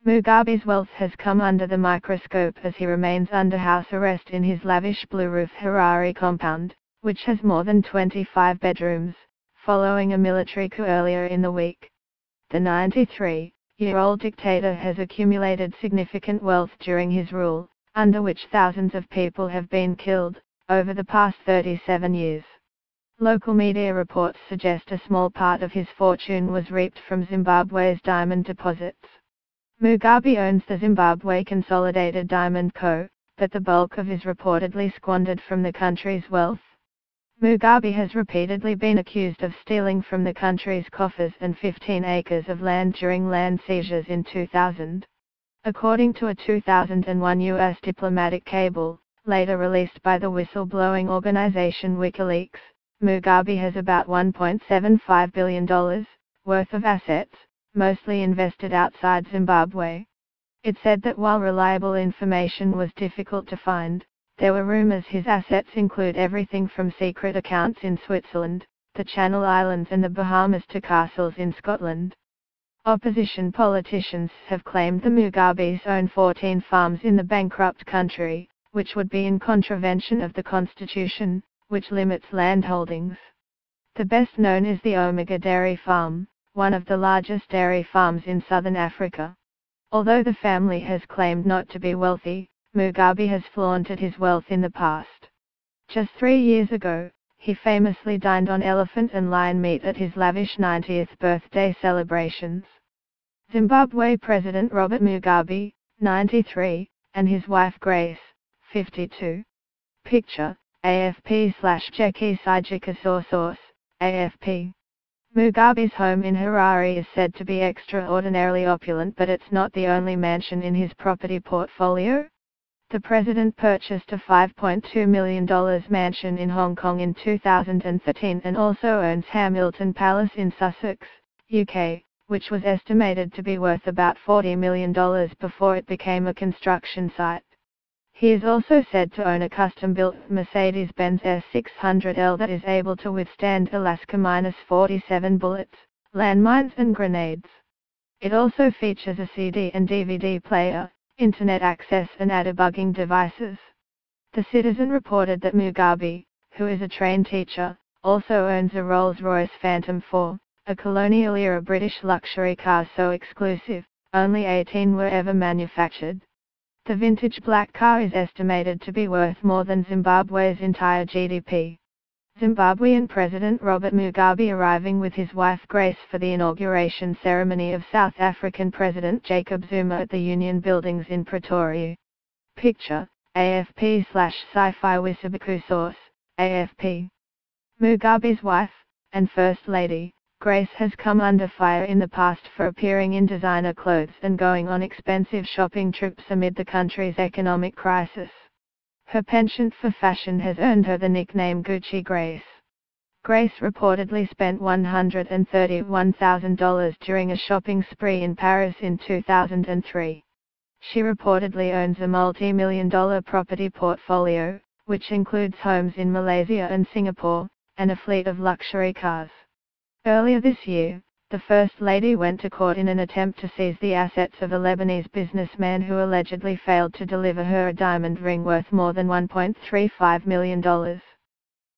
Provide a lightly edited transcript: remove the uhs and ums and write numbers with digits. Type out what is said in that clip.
Mugabe's wealth has come under the microscope as he remains under house arrest in his lavish blue-roof Harare compound, which has more than 25 bedrooms, following a military coup earlier in the week. The 93-year-old dictator has accumulated significant wealth during his rule, under which thousands of people have been killed, over the past 37 years. Local media reports suggest a small part of his fortune was reaped from Zimbabwe's diamond deposits. Mugabe owns the Zimbabwe Consolidated Diamond Co., but the bulk of is reportedly squandered from the country's wealth. Mugabe has repeatedly been accused of stealing from the country's coffers and 15 acres of land during land seizures in 2000. According to a 2001 U.S. diplomatic cable, later released by the whistleblowing organization WikiLeaks, Mugabe has about $1.75 billion worth of assets, mostly invested outside Zimbabwe. It said that while reliable information was difficult to find, there were rumors his assets include everything from secret accounts in Switzerland, the Channel Islands and the Bahamas to castles in Scotland. Opposition politicians have claimed the Mugabes own 14 farms in the bankrupt country, which would be in contravention of the constitution, which limits land holdings. The best known is the Omega Dairy Farm, one of the largest dairy farms in southern Africa. Although the family has claimed not to be wealthy, Mugabe has flaunted his wealth in the past. Just 3 years ago, he famously dined on elephant and lion meat at his lavish 90th birthday celebrations. Zimbabwe President Robert Mugabe, 93, and his wife Grace, 52. Picture, AFP/Jeki Sijika source, AFP. Mugabe's home in Harare is said to be extraordinarily opulent, but it's not the only mansion in his property portfolio. The president purchased a $5.2 million mansion in Hong Kong in 2013 and also owns Hamilton Palace in Sussex, UK, which was estimated to be worth about $40 million before it became a construction site. He is also said to own a custom-built Mercedes-Benz S600L that is able to withstand Alaska-47 bullets, landmines and grenades. It also features a CD and DVD player, internet access and anti-bugging devices. The Citizen reported that Mugabe, who is a trained teacher, also owns a Rolls-Royce Phantom 4, a colonial-era British luxury car so exclusive, only 18 were ever manufactured. The vintage black car is estimated to be worth more than Zimbabwe's entire GDP. Zimbabwean President Robert Mugabe arriving with his wife Grace for the inauguration ceremony of South African President Jacob Zuma at the Union Buildings in Pretoria. Picture, AFP/Sci-Fi Wisibuku source, AFP. Mugabe's wife, and First Lady, Grace has come under fire in the past for appearing in designer clothes and going on expensive shopping trips amid the country's economic crisis. Her penchant for fashion has earned her the nickname Gucci Grace. Grace reportedly spent $131,000 during a shopping spree in Paris in 2003. She reportedly owns a multi-million-dollar property portfolio, which includes homes in Malaysia and Singapore, and a fleet of luxury cars. Earlier this year, the First Lady went to court in an attempt to seize the assets of a Lebanese businessman who allegedly failed to deliver her a diamond ring worth more than $1.35 million.